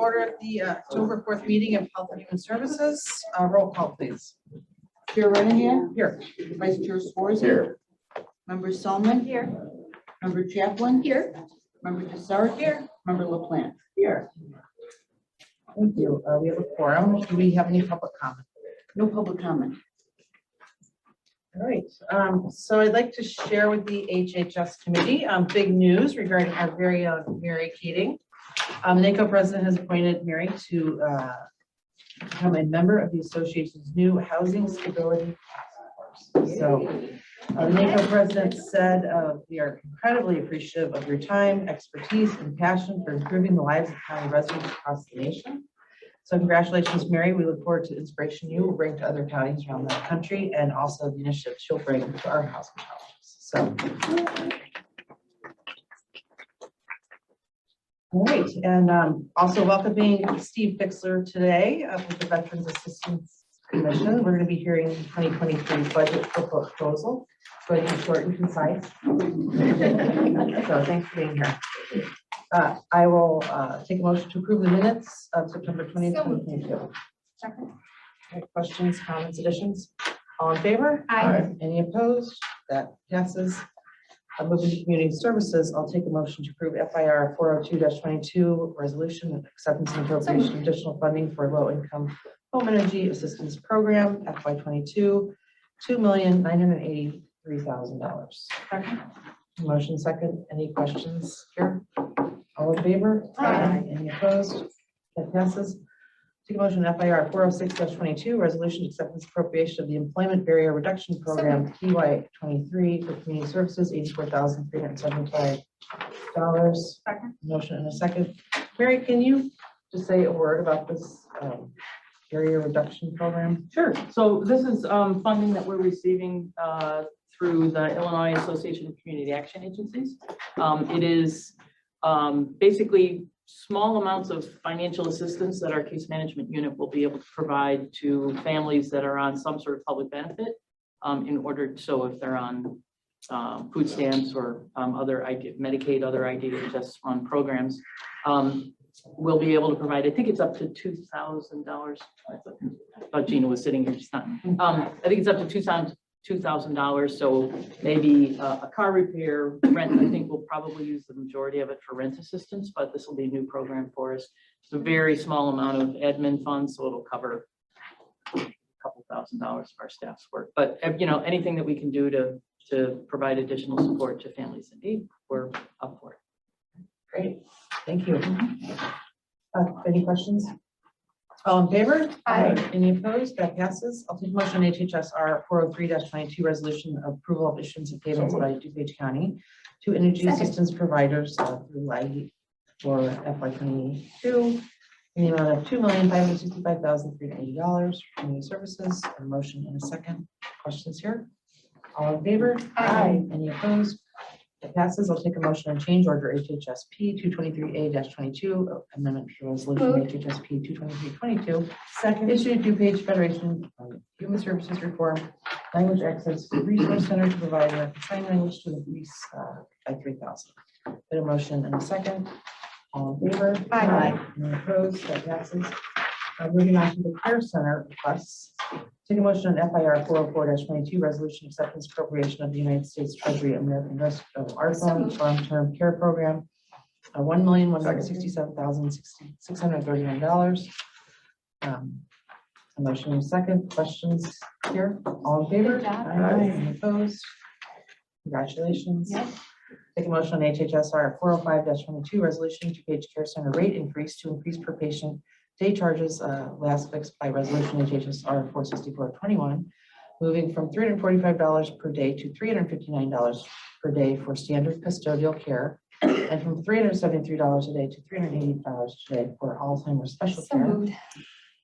order the October 4th meeting of Health and Human Services. Roll call, please. Chair Renahan. Here. Vice Chair Swartz. Here. Member Selman. Here. Member Chaplin. Here. Member Desart. Here. Member LaPlante. Here. Thank you. We have a quorum. Do we have any public comment? No public comment. All right. So I'd like to share with the HHS committee big news regarding our very own Mary Keating. The NACO president has appointed Mary to become a member of the association's new Housing Stability Task Force. So the NACO president said, we are incredibly appreciative of your time, expertise, and passion for improving the lives of county residents across the nation. So congratulations, Mary. We look forward to the inspiration you will bring to other counties around the country and also the initiatives she'll bring to our housing challenges. So, all right, and also welcoming Steve Fixler today with the Veterans Assistance Commission. We're going to be hearing the 2023 budget proposal. It's going to be short and concise. So thanks for being here. I will take a motion to approve the minutes of September 20th, 2022. Second. Any questions, comments, additions? All in favor? Aye. Any opposed? That passes. Moving to community services, I'll take a motion to approve FIR 402-22 resolution acceptance and appropriation of additional funding for low-income home energy assistance program FY22, $2,983,000. Second. Motion second. Any questions here? All in favor? Aye. Any opposed? That passes. Take a motion FIR 406-22 resolution acceptance appropriation of the employment barrier reduction program TY23 for community services $84,375. Second. Motion and a second. Mary, can you just say a word about this barrier reduction program? Sure. So this is funding that we're receiving through the Illinois Association of Community Action Agencies. It is basically small amounts of financial assistance that our case management unit will be able to provide to families that are on some sort of public benefit in order, so if they're on food stamps or other Medicaid, other IDHS on programs, we'll be able to provide, I think it's up to $2,000. I thought Gina was sitting here just not. I think it's up to $2,000. So maybe a car repair, rent. I think we'll probably use the majority of it for rent assistance, but this will be a new program for us. It's a very small amount of admin funds, so it'll cover a couple $1,000 of our staff's work. But you know, anything that we can do to provide additional support to families in need, we're up for it. Great, thank you. Any questions? All in favor? Aye. Any opposed? That passes. I'll take a motion on HHSR 403-22 resolution of approval of issuance of payments by DuPage County to energy assistance providers through LIHEAP for FY22 in the amount of $2,565,380 for community services. A motion and a second. Questions here? All in favor? Aye. Any opposed? It passes. I'll take a motion on change order HHSP 223A-22 amendment to resolution HHSP 223-22. Second, issued DuPage Federation Human Services Reform Language Access Resource Center to provide a sign language to increase by 3,000. Been a motion and a second. All in favor? Aye. Any opposed? That passes. Moving on to the Care Center requests. Take a motion on FIR 404-22 resolution acceptance appropriation of the United States Treasury American Rescue ARPA long-term care program, $1,167,639. A motion and a second. Questions here? All in favor? Good job. Aye. Any opposed? Congratulations. Yep. Take a motion on HHSR 405-22 resolution to DuPage Care Center rate increase to increase per patient day charges last fixed by resolution HHSR 464-21, moving from $345 per day to $359 per day for standard custodial care, and from $373 a day to $380 a day for Alzheimer's special care,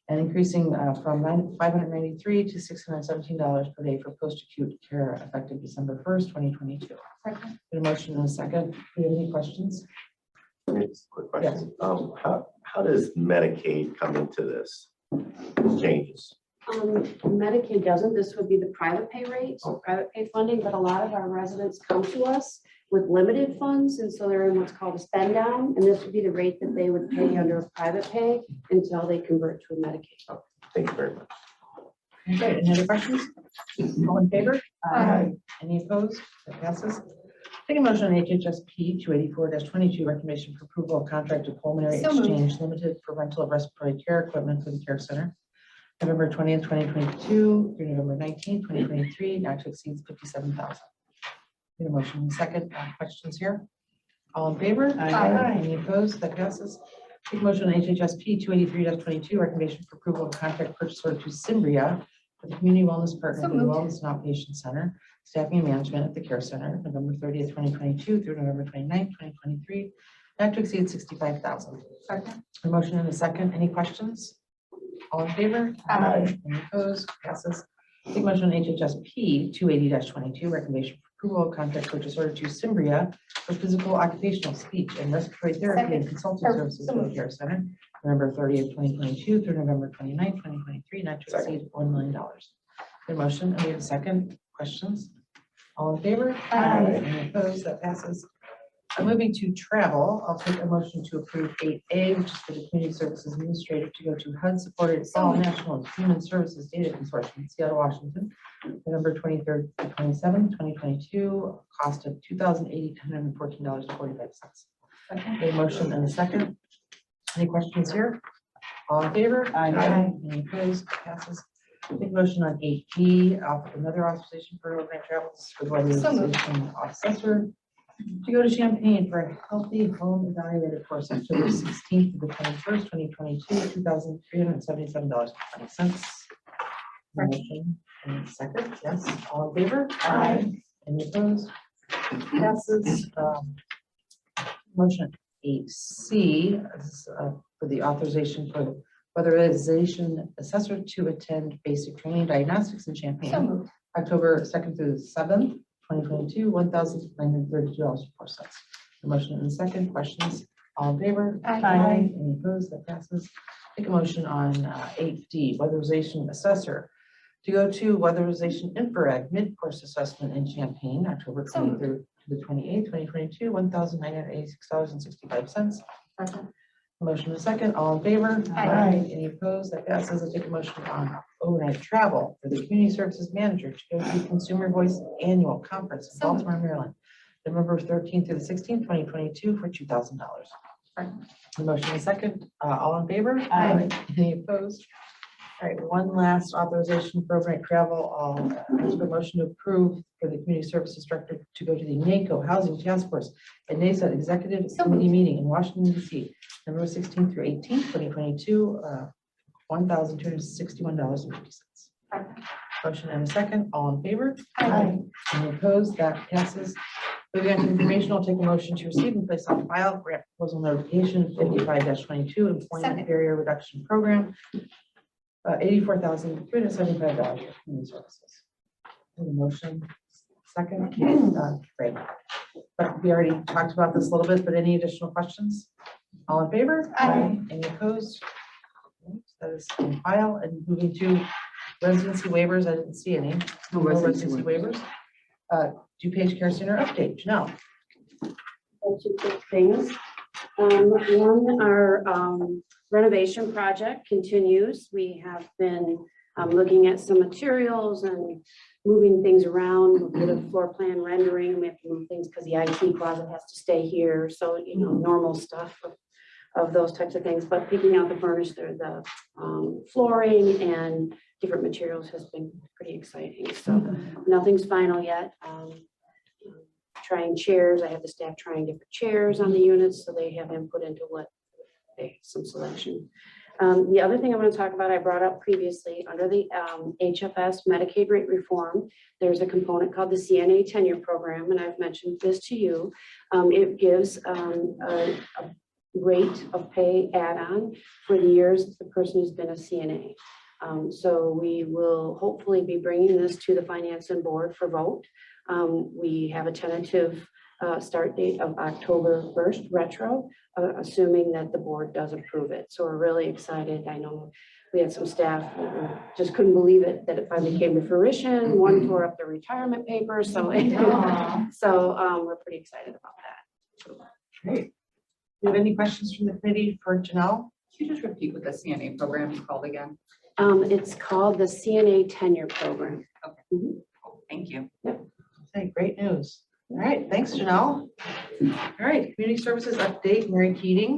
and increasing from $593 to $617 per day for post-acute care effective December 1st, 2022. Second. A motion and a second. Do you have any questions? Just a quick question. How does Medicaid come into this changes? Medicaid doesn't. This would be the private pay rate, so private pay funding, but a lot of our residents come to us with limited funds, and so they're in what's called a spend down, and this would be the rate that they would pay under a private pay until they convert to a Medicaid. Thank you very much. Okay, any other questions? All in favor? Aye. Any opposed? That passes. Take a motion on HHSP 284-22, recommendation for approval of contract to Pulmonary So moved. Exchange Limited for rental of respiratory care equipment for the care center. November 20th, 2022 through November 19th, 2023, not to exceed 57,000. Need a motion and a second. Questions here? All in favor? Aye. Any opposed? That passes. Take a motion on HHSP 283-22, recommendation for approval of contract purchase order to Cimbria for the Community Wellness Partner So for the moved. Wellness and Outpatient Center, staffing and management at the care center, November 30th, 2022 through November 29th, 2023, not to exceed 65,000. Second. A motion and a second. Any questions? All in favor? Aye. Any opposed? Passes. Take a motion on HHSP 280-22, recommendation for approval of contract purchase order to Cimbria for physical, occupational, speech, and respiratory therapy and consulting Or services so for the moved. care center, November 30th, 2022 through November 29th, 2023, not to Second. exceed $1 million. The motion, and we have a second. Questions? All in favor? Aye. Any opposed? That passes. Moving to travel, I'll take a motion to approve 8A, which is for the Community Services Administrator to go to HUD-supported All National Human Services Data Consortium, Seattle, Washington, November 23rd to 27th, 2022, cost of $2,814.45. A motion and a second. Any questions here? All in favor? Aye. Any opposed? Passes. Take a motion on 8G, another authorization for overnight travel. This is for the So moved. legislation assessor to go to Champaign for a healthy home evaluator course October 16th to the 21st, 2022, $2,377.20. Motion and second, yes, all in favor? Aye. Any opposed? Passes. Motion 8C, this is, for the authorization for the weatherization assessor to attend basic training diagnostics in So Champaign, moved. October 2nd through the 7th, 2022, $1,932.04. The motion and the second. Questions? All in favor? Aye. Any opposed? That passes. Take a motion on 8D, weatherization assessor to go to weatherization infrared mid-course assessment in Champaign, October So moved. 23rd to the 28th, 2022, $1,986.65. Second. Motion and a second. All in favor? Aye. Any opposed? That passes. I take a motion on overnight travel for the Community Services Manager to go to Consumer Voice Annual Conference in So moved. Baltimore, Maryland, November 13th through the 16th, 2022 for $2,000. Second. The motion and a second. All in favor? Aye. Any opposed? All right, one last authorization for overnight travel. I'll ask for a motion to approve for the Community Services Director to go to the NACO Housing Task Force and NASA Executive So Committee moved. meeting in Washington, DC, November 16th through 18th, 2022, $1,261.50. Second. Motion and a second. All in favor? Aye. Any opposed? That passes. Moving on to information, I'll take a motion to receive and place on file grant proposal notification 55-22 Employment Second. Barrier Reduction Program. $84,375 for community services. Any motion, second, great. But we already talked about this a little bit, but any additional questions? All in favor? Aye. Any opposed? That is in file. And moving to residency waivers, I didn't see any. No residency waivers. DuPage Care Center update, Janelle. Two quick things. One, our renovation project continues. We have been looking at some materials and moving things around, a bit of floor plan rendering. We have to move things because the IT closet has to stay here. So, you know, normal stuff of those types of things, but picking out the furniture, the flooring and different materials has been pretty exciting. So nothing's final yet. Trying chairs, I have the staff trying different chairs on the units, so they have input into what some selection. The other thing I want to talk about, I brought up previously under the HFS Medicaid rate reform, there's a component called the Cna Tenure Program, and I've mentioned this to you. It gives a rate of pay add-on for the years the person has been a CNA. So we will hopefully be bringing this to the Finance and Board for vote. We have a tentative start date of October 1st retro, assuming that the board does approve it. So we're really excited. I know we had some staff who just couldn't believe it, that it finally came to fruition. One tore up their retirement papers. So, we're pretty excited about that. Great. Do you have any questions from the committee for Janelle? Can you just repeat what the CNA program is called again? It's called the Cna Tenure Program. Thank you. Okay, great news. All right, thanks, Janelle. All right, community services update, Mary Keating.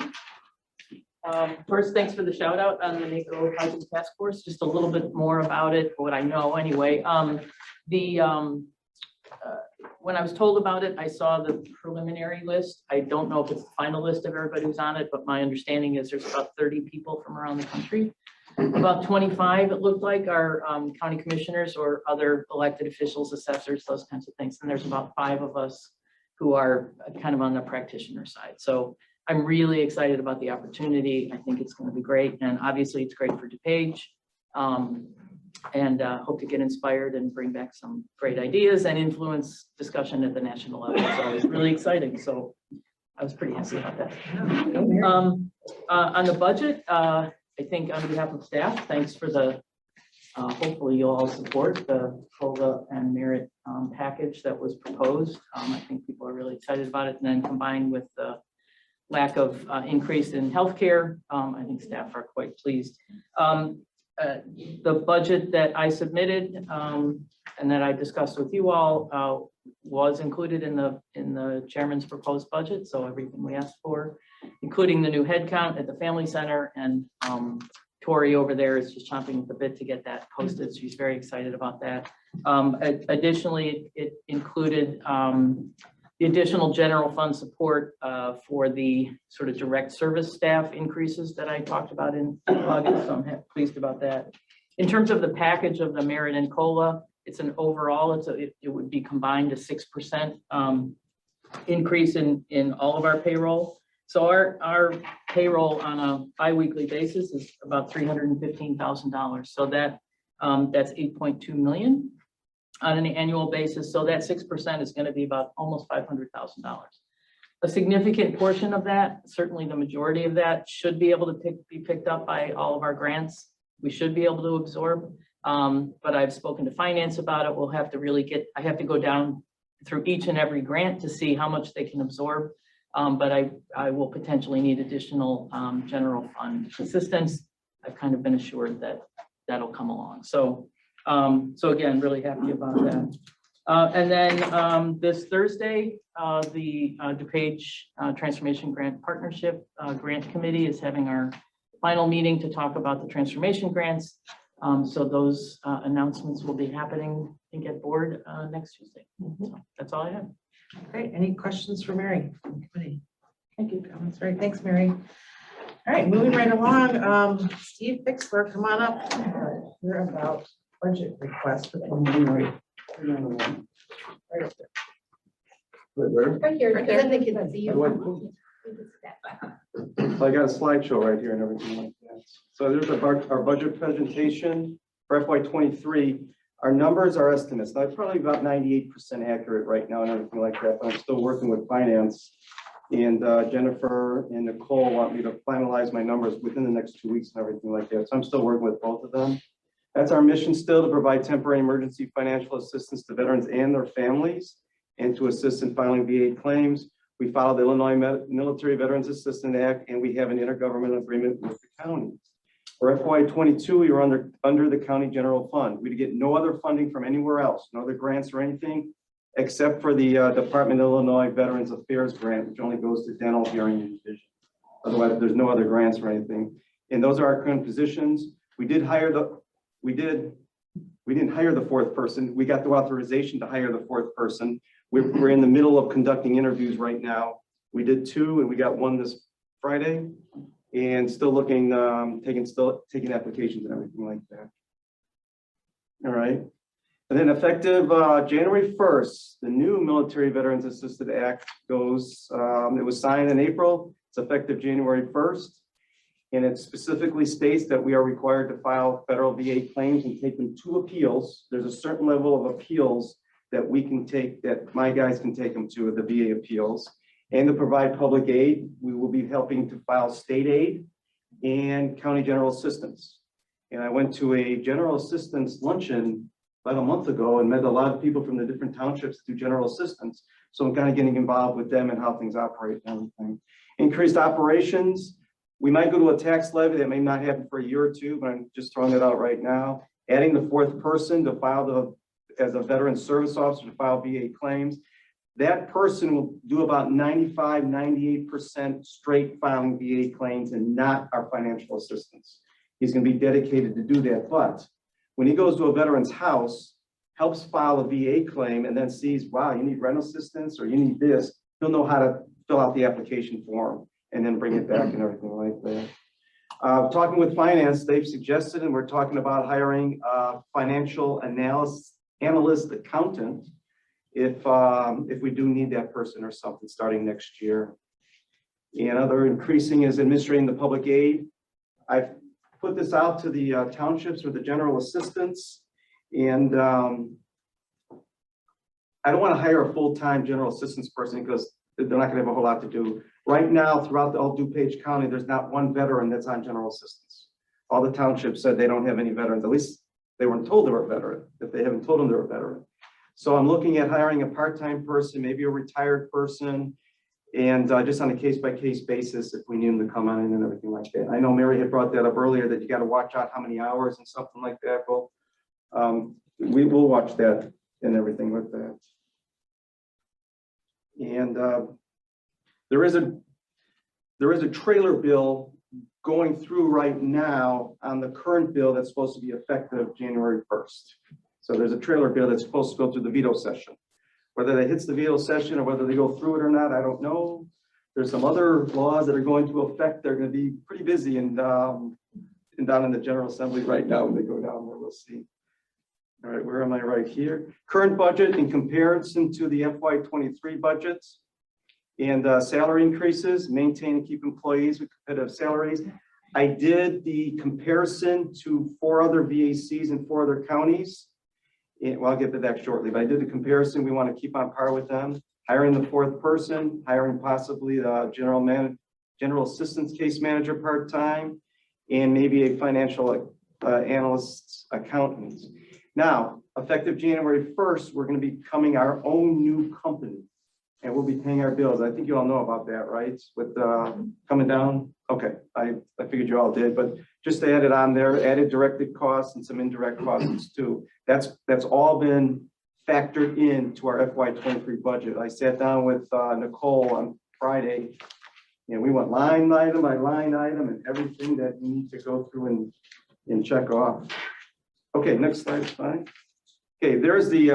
First, thanks for the shout out on the NACO Housing Task Force, just a little bit more about it, what I know anyway. When I was told about it, I saw the preliminary list. I don't know if it's the final list of everybody who's on it, but my understanding is there's about 30 people from around the country. About 25, it looked like, are county commissioners or other elected officials, assessors, those kinds of things. And there's about 5 of us who are kind of on the practitioner side. So I'm really excited about the opportunity. I think it's going to be great. And obviously it's great for DuPage. And hope to get inspired and bring back some great ideas and influence discussion at the national level. So it's really exciting. So I was pretty happy about that. On the budget, I think on behalf of staff, thanks for the, hopefully you'll all support the COLA and merit package that was proposed. I think people are really excited about it. And then combined with the lack of increase in healthcare, I think staff are quite pleased. The budget that I submitted and that I discussed with you all was included in the chairman's proposed budget. So everything we asked for, including the new head count at the family center, and Tori over there is just chomping at the bit to get that posted. She's very excited about that. Additionally, it included the additional general fund support for the sort of direct service staff increases that I talked about in August. So I'm pleased about that. In terms of the package of the merit and COLA, it's an overall, it would be combined a 6% increase in all of our payroll. So our payroll on a bi-weekly basis is about $315,000. So that's 8.2 million on an annual basis. So that 6% is going to be about almost $500,000. A significant portion of that, certainly the majority of that, should be able to be picked up by all of our grants. We should be able to absorb, but I've spoken to finance about it. We'll have to really I have to go down through each and every grant to see how much they can absorb. But I will potentially need additional general fund assistance. I've kind of been assured that that'll come along. So again, really happy about that. And then this Thursday, the DuPage Transformation Grant Partnership Grant Committee is having our final meeting to talk about the transformation grants. So those announcements will be happening, I think, at board next Tuesday. So that's all I have. Great. Any questions for Mary? Thank you. That's right. Thanks, Mary. All right, moving right along. Steve Fixler, come on up. We're about budget request for January. Right up there. Right here. Right there. I think it's you. So I got a slideshow right here and everything like that. So there's our budget presentation for FY23. Our numbers are estimates. Now, probably about 98% accurate right now and everything like that, but I'm still working with finance. And Jennifer and Nicole want me to finalize my numbers within the next 2 weeks and everything like that. So I'm still working with both of them. That's our mission still, to provide temporary emergency financial assistance to veterans and their families, and to assist in filing VA claims. We filed the Illinois Military Veterans Assistance Act, and we have an intergovernmental agreement with the county. For FY22, we were under the county general fund. We get no other funding from anywhere else, no other grants or anything, except for the Department of Illinois Veterans Affairs grant, which only goes to dental, hearing, and vision. Otherwise, there's no other grants or anything. And those are our current positions. We didn't hire the fourth person. We got the authorization to hire the fourth person. We're in the middle of conducting interviews right now. We did 2 and we got 1 this Friday, and still looking, taking applications and everything like that. All right. And then effective January 1st, the new Military Veterans Assistance Act goes, it was signed in April. It's effective January 1st. And it specifically states that we are required to file federal VA claims and take them to appeals. There's a certain level of appeals that we can take, that my guys can take them to the VA appeals. And to provide public aid, we will be helping to file state aid and county general assistance. And I went to a general assistance luncheon about a month ago and met a lot of people from the different townships to do general assistance. So I'm kind of getting involved with them and how things operate and everything. Increased operations. We might go to a tax levy that may not happen for a year or two, but I'm just throwing it out right now. Adding the fourth person to file as a veteran service officer to file VA claims. That person will do about 95, 98% straight filing VA claims and not our financial assistance. He's going to be dedicated to do that. But when he goes to a veteran's house, helps file a VA claim and then sees, wow, you need rental assistance or you need this, he'll know how to fill out the application form and then bring it back and everything like that. Talking with finance, they've suggested, and we're talking about hiring a financial analyst accountant if we do need that person or something starting next year. And other increasing is administrating the public aid. I've put this out to the townships or the general assistants, and I don't want to hire a full-time general assistance person because they're not going to have a whole lot to do. Right now, throughout all DuPage County, there's not one veteran that's on general assistance. All the townships said they don't have any veterans. At least they weren't told they were a veteran, if they haven't told them they're a veteran. So I'm looking at hiring a part-time person, maybe a retired person, and just on a case-by-case basis if we need them to come on in and everything like that. I know Mary had brought that up earlier that you got to watch out how many hours and something like that. Well, we will watch that and everything with that. And there is a trailer bill going through right now on the current bill that's supposed to be effective January 1st. So there's a trailer bill that's supposed to go through the veto session. Whether that hits the veto session or whether they go through it or not, I don't know. There's some other laws that are going to affect. They're going to be pretty busy and down in the General Assembly right now when they go down there. We'll see. All right, where am I right here? Current budget in comparison to the FY23 budgets and salary increases, maintain and keep employees with competitive salaries. I did the comparison to 4 other VACs in 4 other counties. Well, I'll get to that shortly, but I did the comparison. We want to keep on par with them. Hiring the 4th person, hiring possibly the general assistance case manager part-time, and maybe a financial analyst accountant. Now, effective January 1st, we're going to be becoming our own new company, and we'll be paying our bills. I think you all know about that, right? With coming down. Okay, I figured you all did, but just to add it on there, added directed costs and some indirect costs too. That's all been factored into our FY23 budget. I sat down with Nicole on Friday, and we went line item by line item and everything that you need to go through and check off. Okay, next slide is fine. Okay, there's the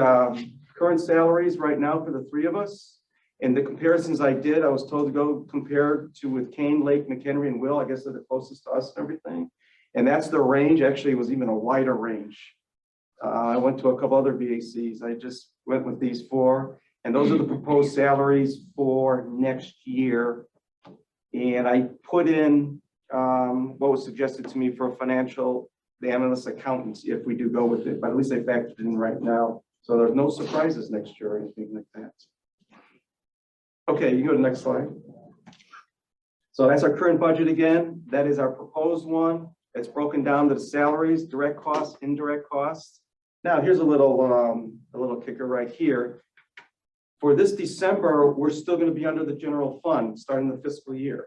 current salaries right now for the 3 of us. And the comparisons I did, I was told to go compare to with Kane, Lake, McHenry, and Will. I guess they're the closest to us and everything. And that's the range. Actually, it was even a wider range. I went to a couple other VACs. I just went with these 4. And those are the proposed salaries for next year. And I put in what was suggested to me for a financial analyst accountants if we do go with it. But at least I factored it in right now. So there's no surprises next year or anything like that. Okay, you go to the next slide. So that's our current budget again. That is our proposed one. It's broken down to the salaries, direct costs, indirect costs. Now here's a little kicker right here. For this December, we're still going to be under the general fund starting the fiscal year.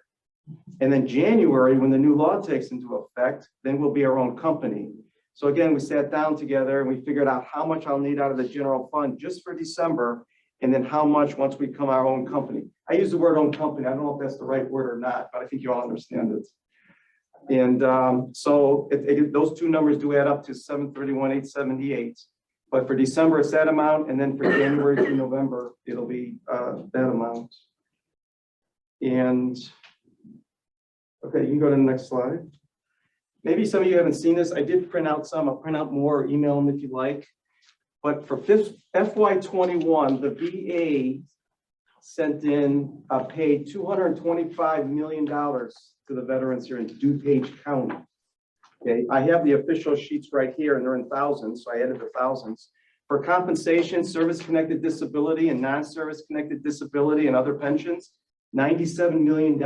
And then January, when the new law takes into effect, then we'll be our own company. So again, we sat down together and we figured out how much I'll need out of the general fund just for December. And then how much once we become our own company. I use the word own company. I don't know if that's the right word or not, but I think you all understand it. And so those 2 numbers do add up to $731,878. But for December, it's that amount. And then for January through November, it'll be that amount. And okay, you can go to the next slide. Maybe some of you haven't seen this. I did print out some. I'll print out more or email them if you like. But for FY21, the VA sent in, paid $225 million to the veterans here in DuPage County. Okay, I have the official sheets right here and they're in thousands, so I added the thousands. For compensation, service-connected disability and non-service-connected disability and other pensions, $97 million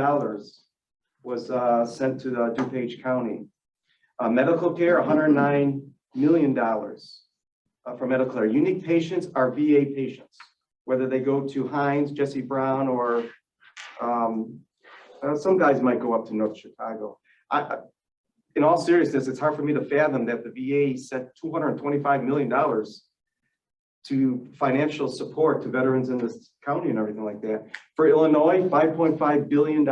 was sent to the DuPage County. Medical care, $109 million for medical care. Unique patients are VA patients, whether they go to Hines, Jesse Brown, or some guys might go up to North Chicago. In all seriousness, it's hard for me to fathom that the VA sent $225 million to financial support to veterans in this county and everything like that. For Illinois, $5.5 billion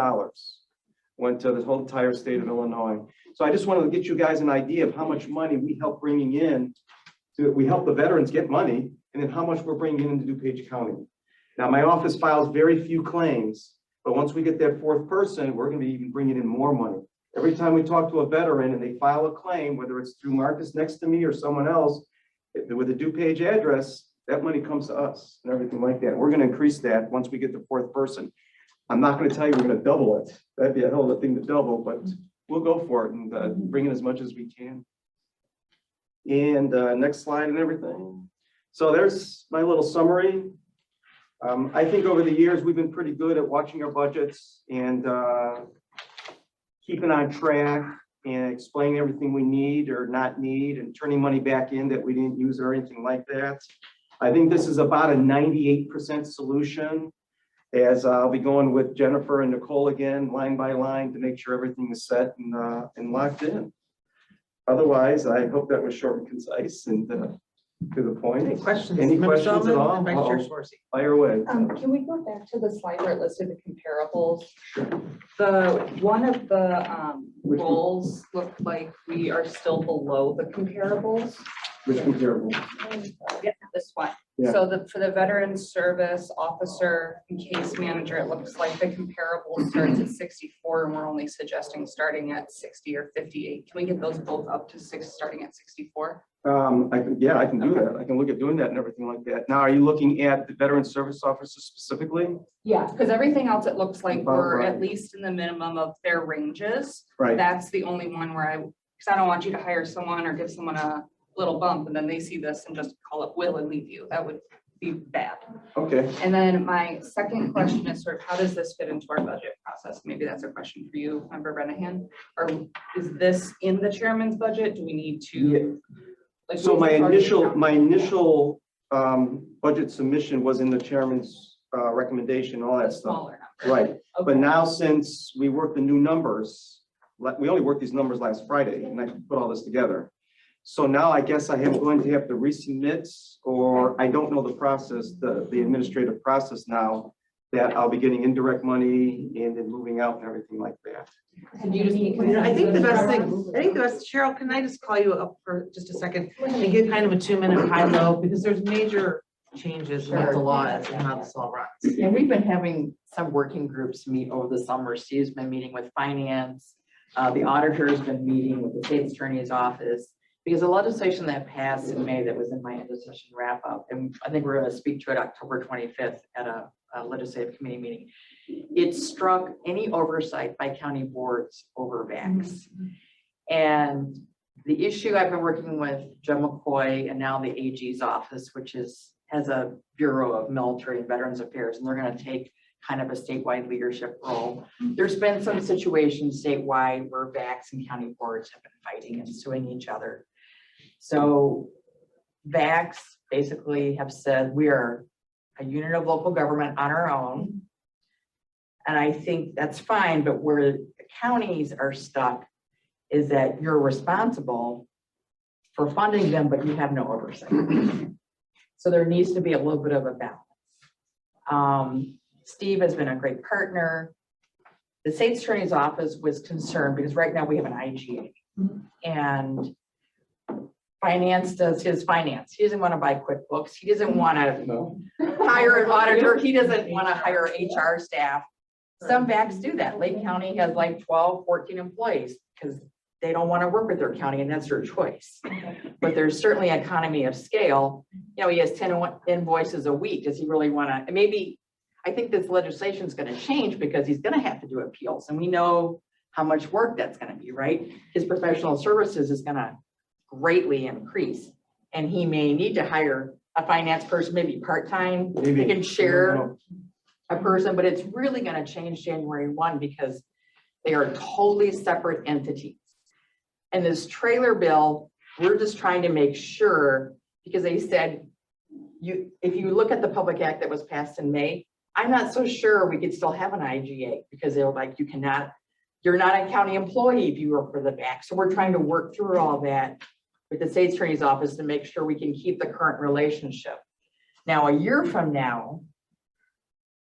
went to the whole entire state of Illinois. So I just wanted to get you guys an idea of how much money we help bringing in. We help the veterans get money, and then how much we're bringing into DuPage County. Now, my office files very few claims, but once we get that fourth person, we're going to be even bringing in more money. Every time we talk to a veteran and they file a claim, whether it's through Marcus next to me or someone else, with a DuPage address, that money comes to us and everything like that. We're going to increase that once we get the fourth person. I'm not going to tell you we're going to double it. That'd be a hell of a thing to double, but we'll go for it and bring in as much as we can. And next slide and everything. So there's my little summary. I think over the years, we've been pretty good at watching our budgets and keeping on track and explaining everything we need or not need and turning money back in that we didn't use or anything like that. I think this is about a 98% solution, as I'll be going with Jennifer and Nicole again, line by line, to make sure everything is set and locked in. Otherwise, I hope that was short and concise and to the point. Any questions? Any Member questions at Solomon all? and Vice Chair Uh-oh. Swarzy. Fire away. Can we go back to the slide where it listed the comparables? The one of the Which one? roles look like we are still below the comparables. Which comparable? Yeah, this one. Yeah. So for the veteran service officer and case manager, it looks like the comparable starts at 64 and we're only suggesting starting at 60 or 58. Can we get those both up to starting at 64? I can do that. I can look at doing that and everything like that. Now, are you looking at the veteran service officers specifically? Yeah, because everything else, it looks like Above, we're right. at least in the minimum of their ranges. Right. That's the only one where because I don't want you to hire someone or give someone a little bump and then they see this and just call it will and leave you. That would be bad. Okay. And then my second question is sort of how does this fit into our budget process? Maybe that's a question for you, Member Renahan. Or is this in the chairman's budget? Do we need to? Yeah. Like, So we my can charge initial budget submission was in the chairman's recommendation, all a that stuff. smaller number. Right. Okay. But now, since we worked the new numbers, we only worked these numbers last Friday, and I put all this together. So now I guess I am going to have to resubmit, or I don't know the process, the administrative process now, that I'll be getting indirect money and then moving out and everything like that. You just need I think the best thing, Cheryl, can I just call you up for just a second and give kind of a 2-minute high-low, because there's major changes with the law as to how this all runs. And we've been having some working groups meet over the summer. Steve's been meeting with finance. The auditor's been meeting with the state attorney's office, because the legislation that passed in May that was in my indecision wrap up, and I think we're going to speak to it October 25th at a legislative committee meeting. It struck any oversight by county boards over VACs. And the issue I've been working with Jim McCoy and now the AG's office, which has a Bureau of Military and Veterans Affairs, and they're going to take kind of a statewide leadership role. There's been some situations statewide where VACs and county boards have been fighting and suing each other. So VACs basically have said we are a unit of local government on our own. And I think that's fine, but where the counties are stuck is that you're responsible for funding them, but you have no oversight. So there needs to be a little bit of a balance. Steve has been a great partner. The state attorney's office was concerned because right now we have an IGA and finance does his finance. He doesn't want to buy QuickBooks. He doesn't want to hire an auditor. He doesn't want to hire HR staff. Some VACs do that. Lake County has like 12, 14 employees because they don't want to work with their county and that's their choice. But there's certainly economy of scale. You know, he has 10 invoices a week. Does he really want to? Maybe I think this legislation is going to change because he's going to have to do appeals and we know how much work that's going to be, right? His professional services is going to greatly increase and he may need to hire a finance person, maybe part-time, they Maybe. can share a person, but it's really gonna change January 1 because they are totally separate entities. And this trailer bill, we're just trying to make sure, because they said, if you look at the public act that was passed in May, I'm not so sure we could still have an IGA because they were like, you're not a county employee if you work for the back. So we're trying to work through all that with the state's attorney's office to make sure we can keep the current relationship. Now, a year from now,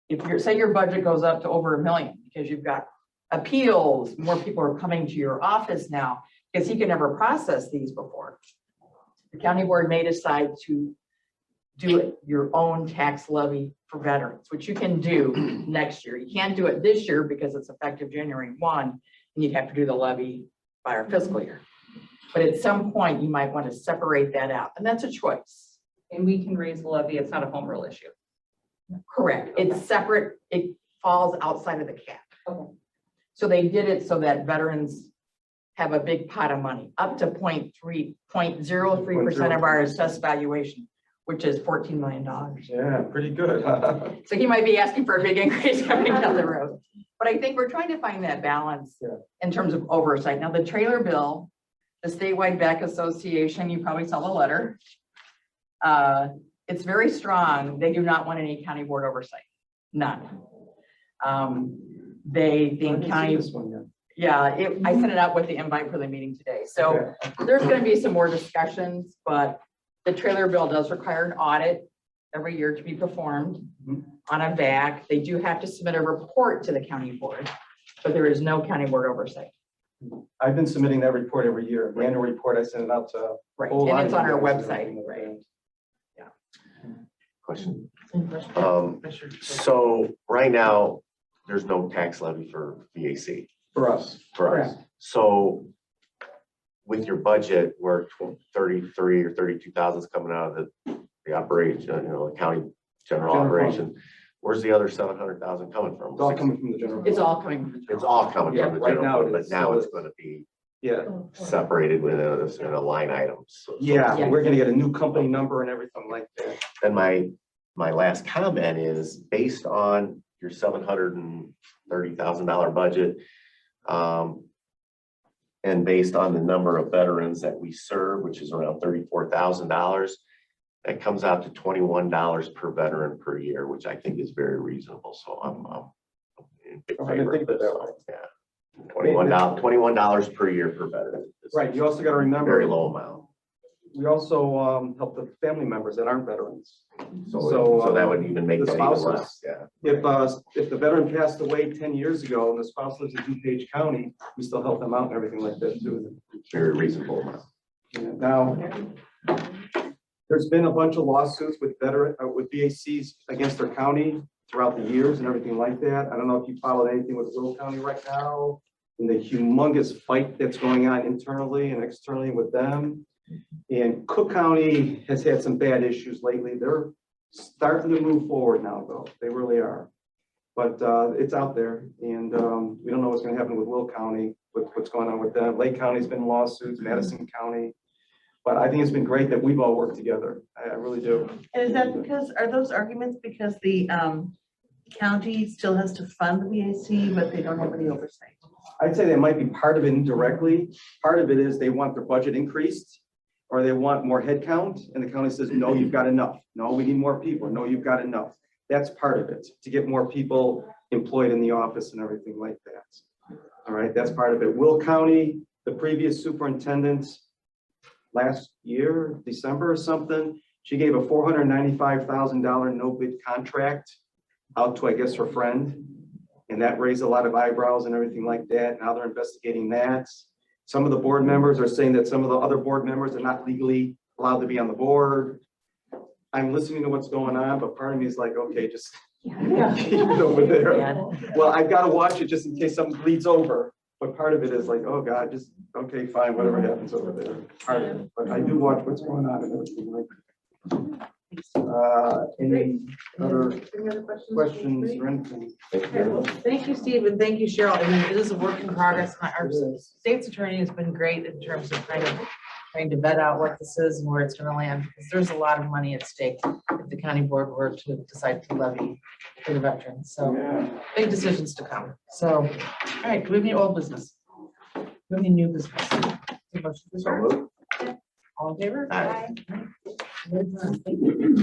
if say your budget goes up to over $1 million because you've got appeals, more people are coming to your office now because he can never process these before. The county board may decide to do your own tax levy for veterans, which you can do next year. You can't do it this year because it's effective January 1, and you'd have to do the levy by our fiscal year. But at some point, you might want to separate that out, and that's a choice. And we can raise the levy. It's not a home rule issue. Correct. It's separate. It falls outside of the cap. Okay. So they did it so that veterans have a big pot of money, up to 0.03% of our assessed valuation, which is $14 million. Yeah, pretty good. So he might be asking for a big increase coming down the road. But I think we're trying to find that balance in terms of oversight. Now, the trailer bill, the statewide VAC Association, you probably saw the letter. It's very strong. They do not want any county board oversight, none. They think county, I sent it out with the invite for the meeting today. So there's going to be some more discussions, but the trailer bill does require an audit every year to be performed on a VAC. They do have to submit a report to the county board, but there is no county board oversight. I've been submitting that report every year. The annual report, I send it out to. Right, and it's on our website, right? Question. So right now, there's no tax levy for VAC. For us. For us. So with your budget, where 33 or 32,000 is coming out of the operation, the county general operation, where's the other 700,000 coming from? It's all coming from the general. It's all coming from the It's all coming Yeah, from the right general now fund, it but is. now So it's going to be Yeah, separated in a line item. So Yeah. we're gonna get a new company number and everything like that. And my last comment is based on your $730,000 budget, and based on the number of veterans that we serve, which is around $34,000, that comes out to $21 per veteran per year, which I think is very reasonable. So I'm in big Oh, I didn't favor think of of it this. that way. So, yeah, $21 per year per veteran. It's Right, you also gotta a remember. very low amount. We also help the family members that aren't veterans. So that would even make the that even less. spouses. Yeah. If the veteran passed away 10 years ago and the spouse lives in DuPage County, we still help them out and everything like that too. Very reasonable amount. Yeah, now, there's been a bunch of lawsuits with VACs against their county throughout the years and everything like that. I don't know if you followed anything with Will County right now and the humongous fight that's going on internally and externally with them. And Cook County has had some bad issues lately. They're starting to move forward now, though. They really are. But it's out there, and we don't know what's going to happen with Will County, with what's going on with them. Lake County's been in lawsuits, Madison County. But I think it's been great that we've all worked together. I really do. And is that because, are those arguments because the county still has to fund the VAC, but they don't have any oversight? I'd say that might be part of it indirectly. Part of it is they want their budget increased, or they want more headcount, and the county says, no, you've got enough. No, we need more people. No, you've got enough. That's part of it, to get more people employed in the office and everything like that. All right, that's part of it. Will County, the previous superintendent, last year, December or something, she gave a $495,000 no bid contract out to, I guess, her friend. And that raised a lot of eyebrows and everything like that. Now they're investigating that. Some of the board members are saying that some of the other board members are not legally allowed to be on the board. I'm listening to what's going on, but part of me is like, okay, just keep it over there. Well, I've got to watch it just in case something bleeds over. But part of it is like, oh God, just, okay, fine, whatever happens over there. Part of it. But I do watch what's going on and everything like that. Any other questions or anything? Okay, well, thank you, Steve, and thank you, Cheryl. I mean, it is a work in progress. Our state's attorney has been great in terms of kind of trying to vet out what this is and where it's gonna land, because there's a lot of money at stake if the county board were to decide to levy for the veterans. So Yeah. big decisions to come. So, all right, do we have any old business? Do we have any new business? Motion to So adjourn. moved. All in favor? Aye. Aye.